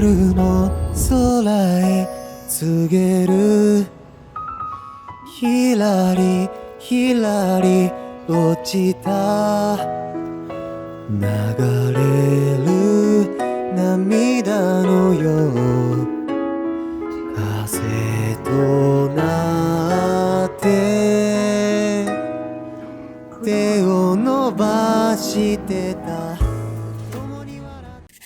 夜の空へ告げるひらりひらり落ちた流れる涙のよう風となって手を伸ばしてた共に笑って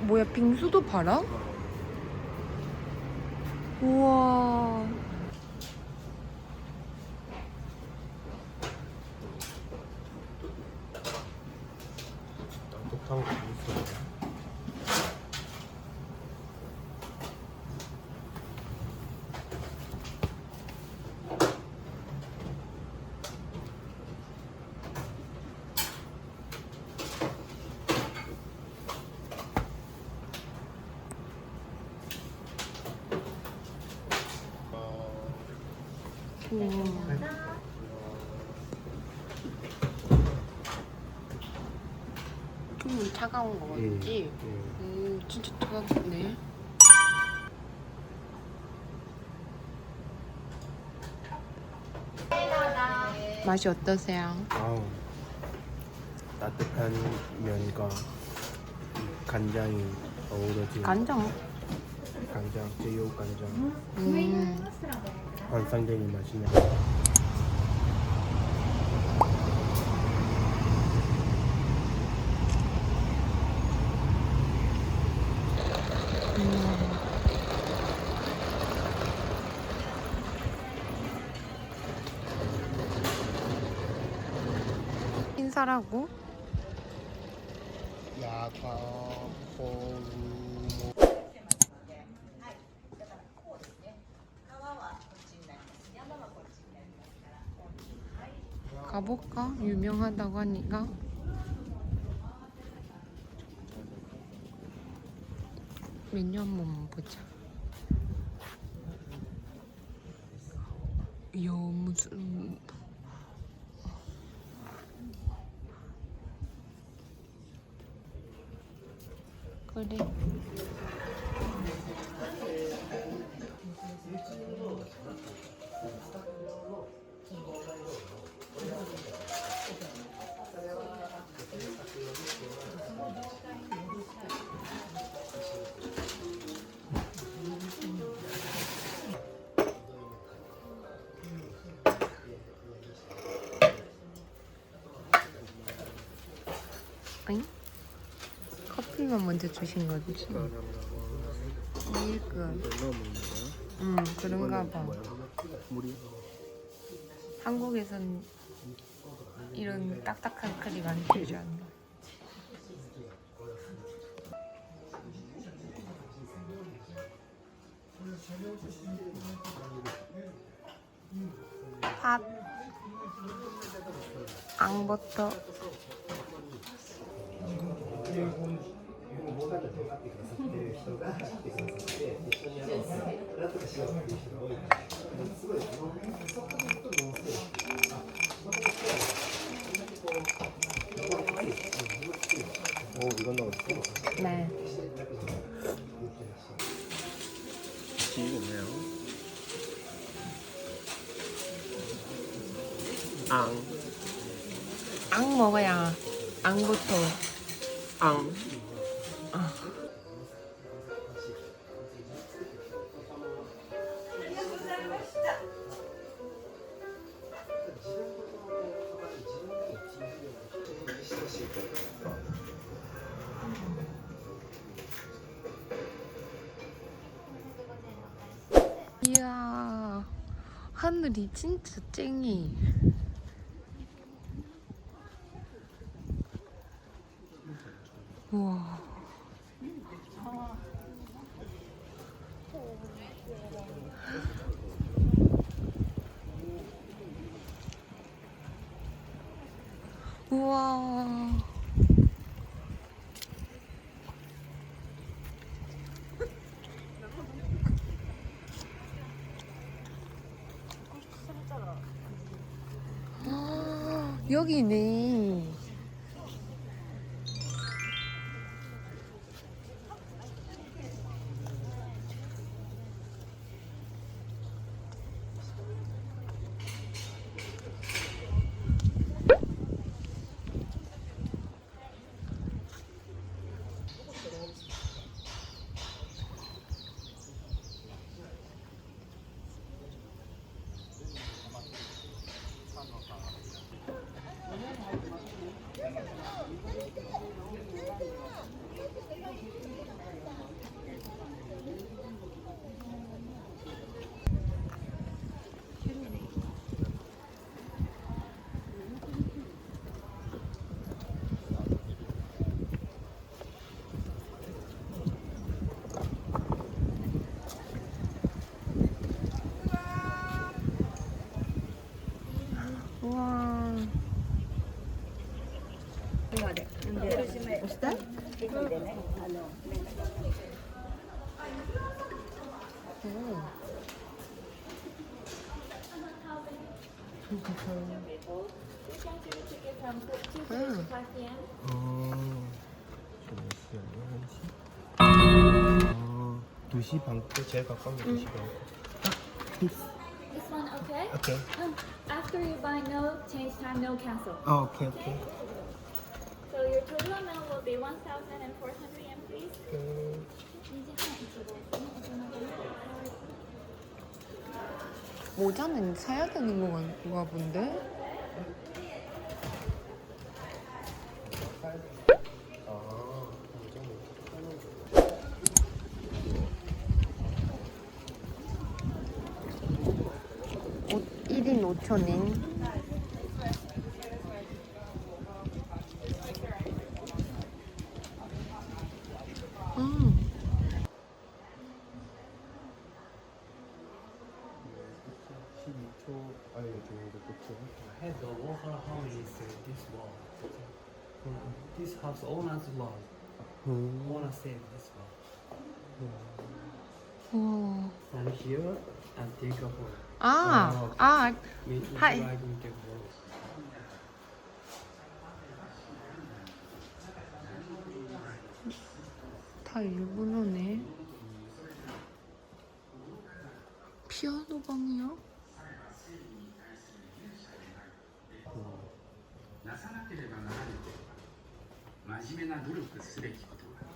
뭐야, 빙수도 팔아? 우와. 독탕 있어. 좀 차가운 거 같지? 진짜 차갑네. 맛이 어떠세요? 아우, 따뜻한 면과 간장이 어우러진 간장. 간장, 제육 간장 완성되는 맛이네. 인사라고? 야과 호루 가볼까? 유명하다고 하니까. 메뉴 한번 보자. 이야, 무슨 그래. 아니? 커피만 먼저 주신 거지? 밀크. 그런가 봐. 물이 한국에선 이런 딱딱한 크림 안 주지 않나? 팥, 앙버터. 오, 이건 넣었어. 네. 지금 앙. 앙 먹어야 앙부터. 앙. 이야. 하늘이 진짜 쨍해. 우와. 우와. 여기네. 우와. 어, 2시 반 때 제일 가까운 게 2시 반. This one, okay? 오케이. After you buy, no change time, no cancel. 오케이, 오케이. So your total amount will be 1,400 yen, please. 모자는 사야 되는 건가 본데? 옷 1인 5,000엔. 음. 12초 알려주는 게 좋죠. Had the Warhol house is this wall. This house owner's law. Owner said this wall. 우와. Stand here and take a photo. Hi. Mean if you like, you take a photo. 다 일본어네. 피아노 방이야? なさなければならぬことは真面目な努力すべきことは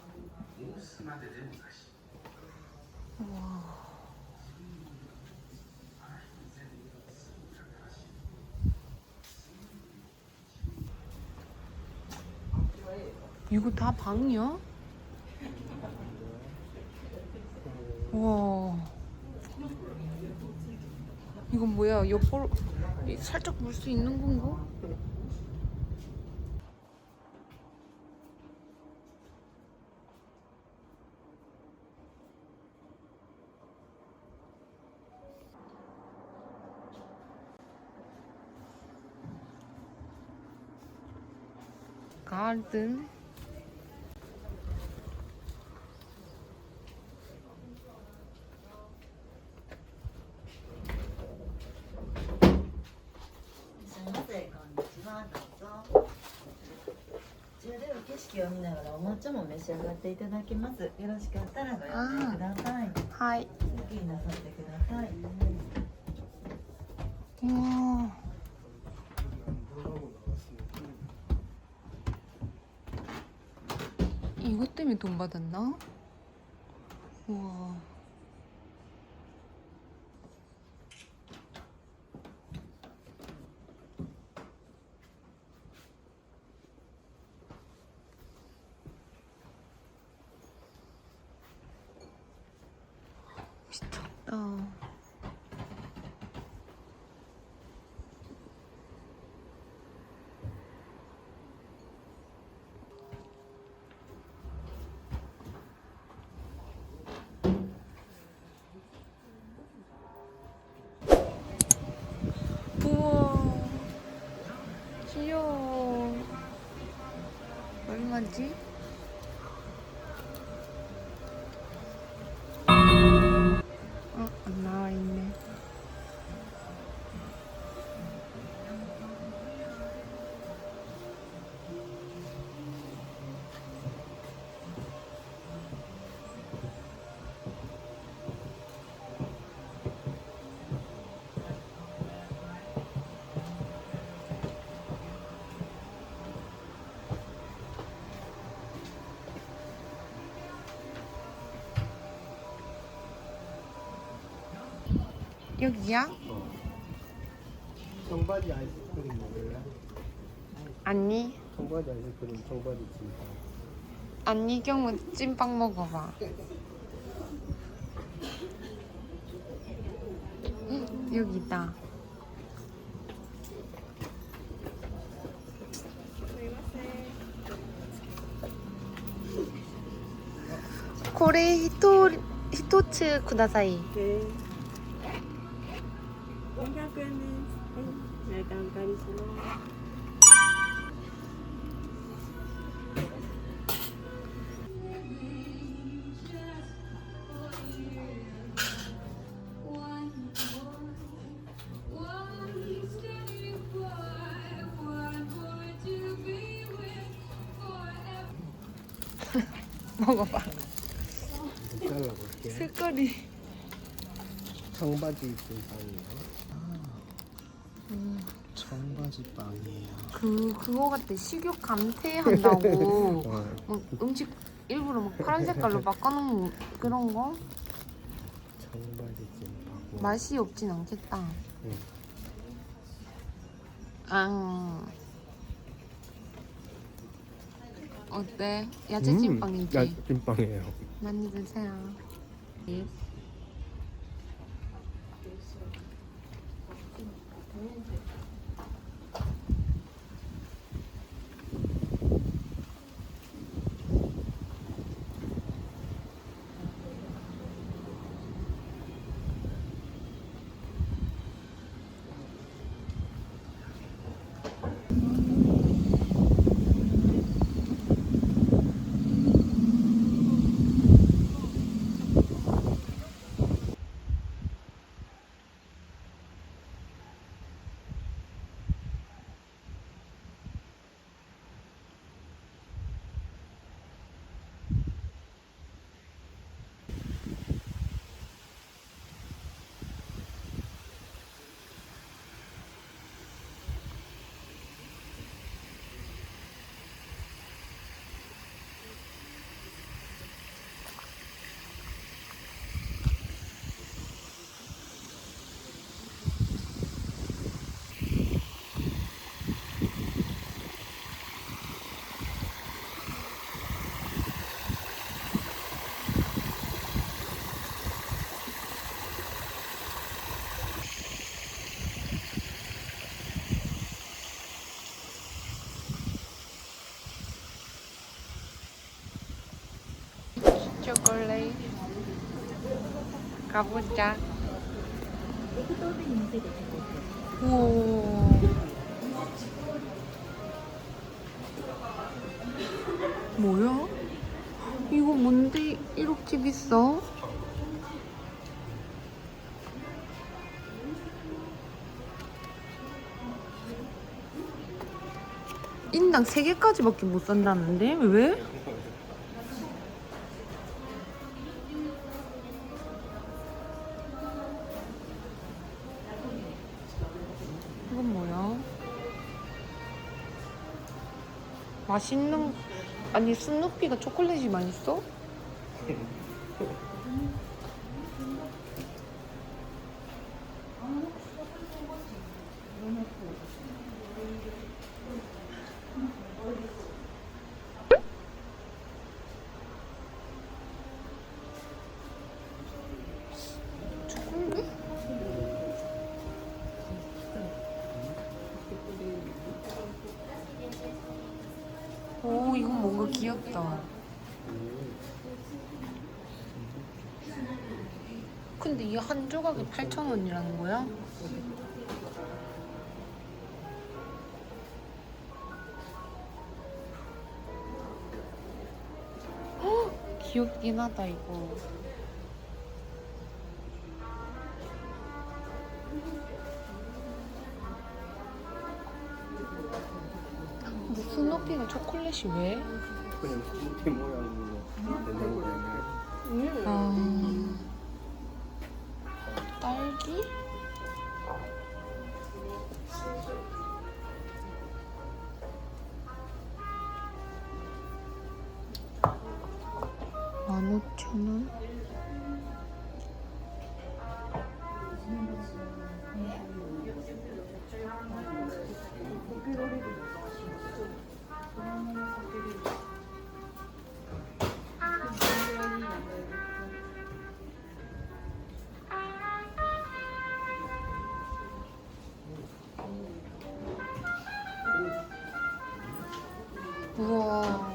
申すまででもなし 이거 다 방이야? 와. 이건 뭐야? 옆으로 살짝 볼 수 있는 건가? 가든.こちらでは景色を見ながらお抹茶も召し上がっていただきます。よろしかったらご予定ください。はい。好きになさってください。 우와. 이것 때문에 돈 받았나? 우와. 미쳤다. 뭐지? 안 나와 있네. 여기야? 청바지 아이스크림 먹을래? 아니. 청바지 아이스크림, 청바지 찜빵. 아니 경우 찐빵 먹어봐. 여기다. 고래 히토츠 쿠다사이. 500円です。はい、お借りします。먹어봐. 잘라볼게. 색깔이. 청바지 찜빵이에요. 청바지 빵이에요. 그거 같아. 식욕 감퇴한다고. 어. 막 음식 일부러 막 파란 색깔로 바꿔놓은 그런 거? 청바지 찜빵. 맛이 없진 않겠다. 응. 아. 어때? 야채 찐빵이지? 야, 찜빵이에요. 많이 드세요. 초콜릿. 가보자. 우와. 뭐야? 이거 뭔데 이렇게 비싸? 인당 3개까지밖에 못 산다는데? 왜? 이건 뭐야? 맛있는... 아니 스누피가 초콜릿이 맛있어? 초콜릿? 오, 이건 뭔가 귀엽다. 근데 이 한 조각에 8,000원이라는 거야? 귀엽긴 하다 이거. 근데 스누피가 초콜릿이 왜? 그냥 스누피 모양으로 내는 거잖아요. 아, 딸기? $15,000원? 우와.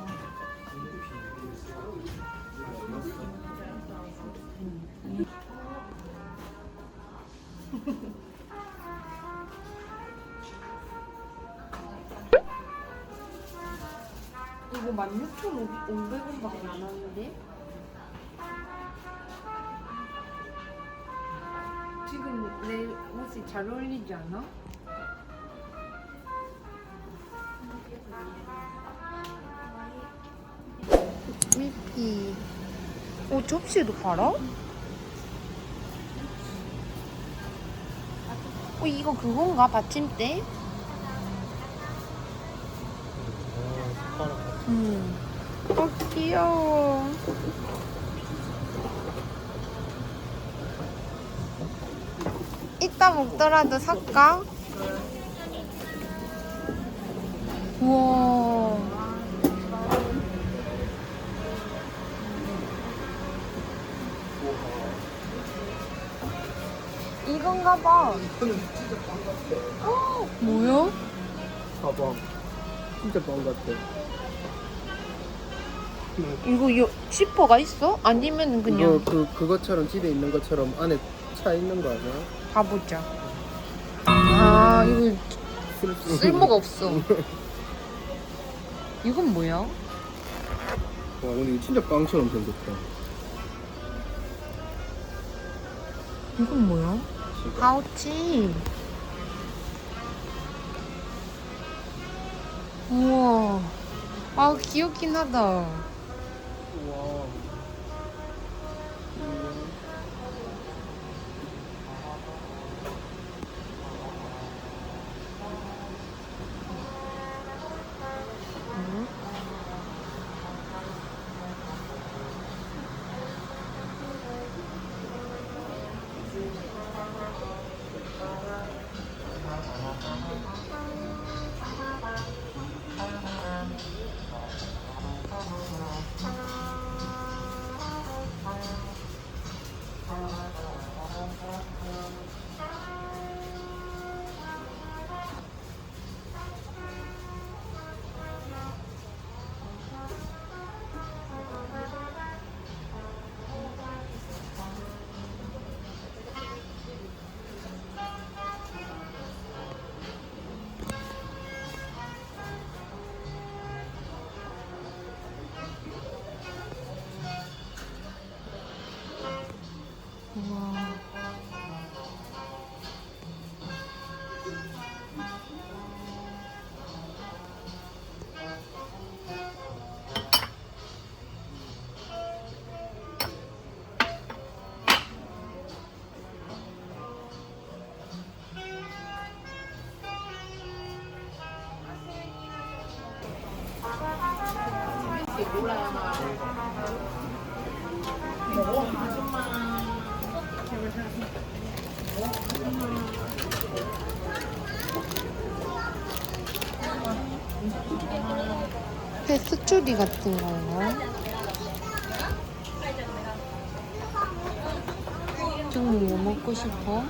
이거 16,500원밖에 안 하는데? 지금 내 옷이 잘 어울리지 않아? 미피. 접시도 팔아? 이거 그건가? 받침대? 귀여워. 이따 먹더라도 살까? 우와. 이건가 봐. 뭐야? 가방. 진짜 빵 같아. 이거 지퍼가 있어? 아니면 그냥 이거 그것처럼 집에 있는 것처럼 안에 차 있는 거 아니야? 봐보자. 아, 이거 쓸모가 없어. 이건 뭐야? 와 근데 이거 진짜 빵처럼 생겼다. 이건 뭐야? 파우치. 우와. 아, 귀엽긴 하다. 와. 페스츄리 같은 거요? 지금 뭐 먹고 싶어?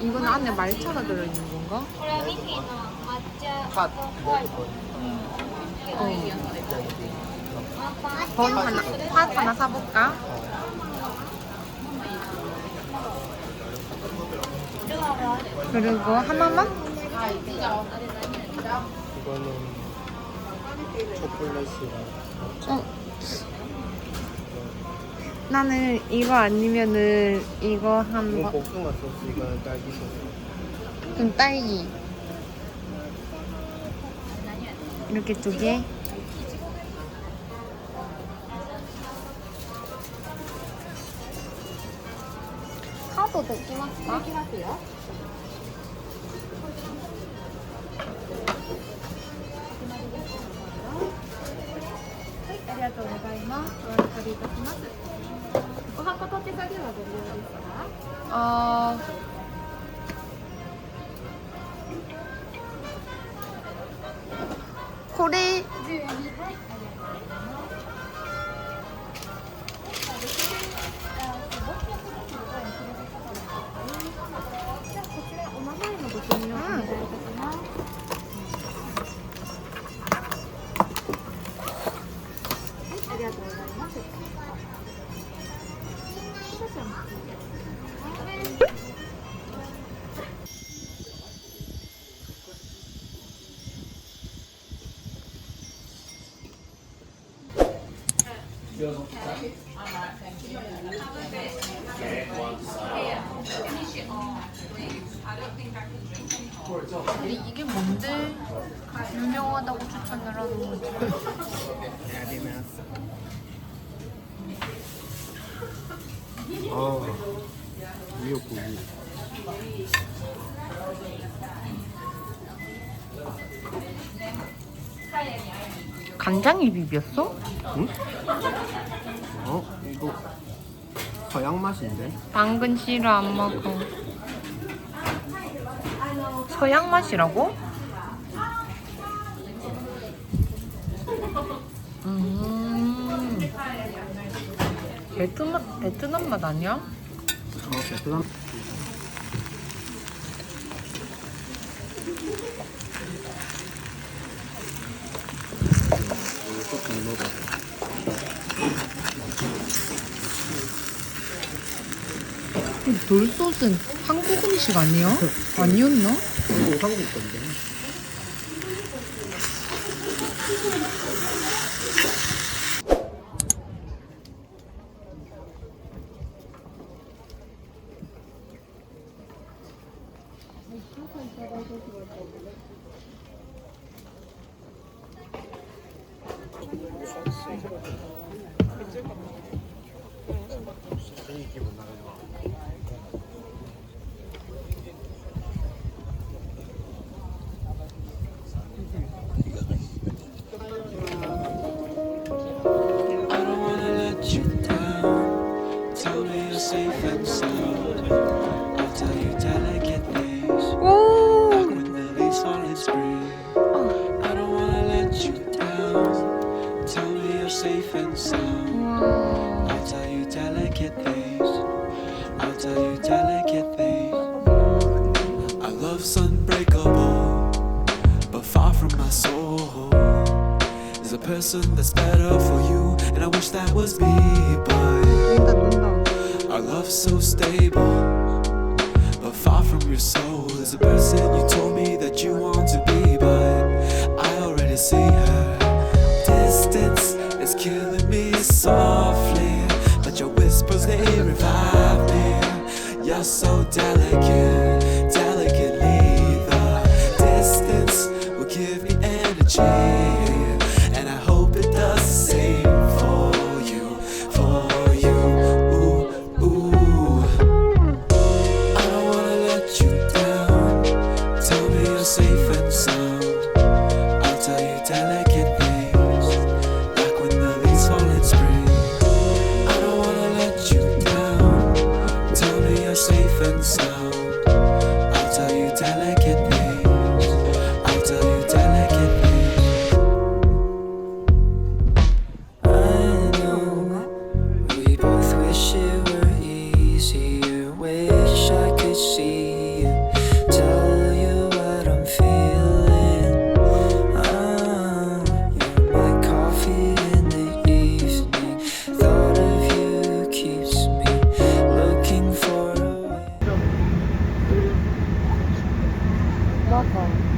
이건 안에 말차가 들어있는 건가? これはミッキーの抹茶팥. とホワイト 번 하나, 팥 하나 사볼까? 그리고 하나만? 이거는 초콜릿이랑 나는 이거 아니면은 이거 이거 한번. 볶음밥 소스, 이거는 딸기 소스. 그럼 딸기. 이렇게 2개. 카드 되기마스까? 어... 코레. 근데 이게 뭔데 유명하다고 추천을 하는 거지? 미역국이. 간장이 비볐어? 응? 이거 서양 맛인데? 당근 싫어 안 먹어. 서양 맛이라고? 베트남 맛 아니야? 베트남. 조금 넣어봐. 돌솥은 한국 음식 아니야? 아니었나? 이거 한국 건데. safe and sound. I'll tell you delicate things. 오! Back when the leaves fall in spring. I don't wanna let you down. Tell me you're safe and sound. I'll tell you delicate things. I'll tell you delicate things. Our love's unbreakable, but far from my soul. There's a person that's better for you, and I wish that was me, but our love's so stable, but far from your soul. There's a person you told me that you want to be, but I already see her. Distance is killing me softly, but your whispers, they revive me. You're so delicate, delicately. The distance will give me energy, and I hope it does the same for you, for you. Ooh, ooh. I don't wanna let you down. Tell me you're safe and sound. I'll tell you delicate things, like when the leaves fall in spring. I don't wanna let you down. Tell me you're safe and sound. 좋아서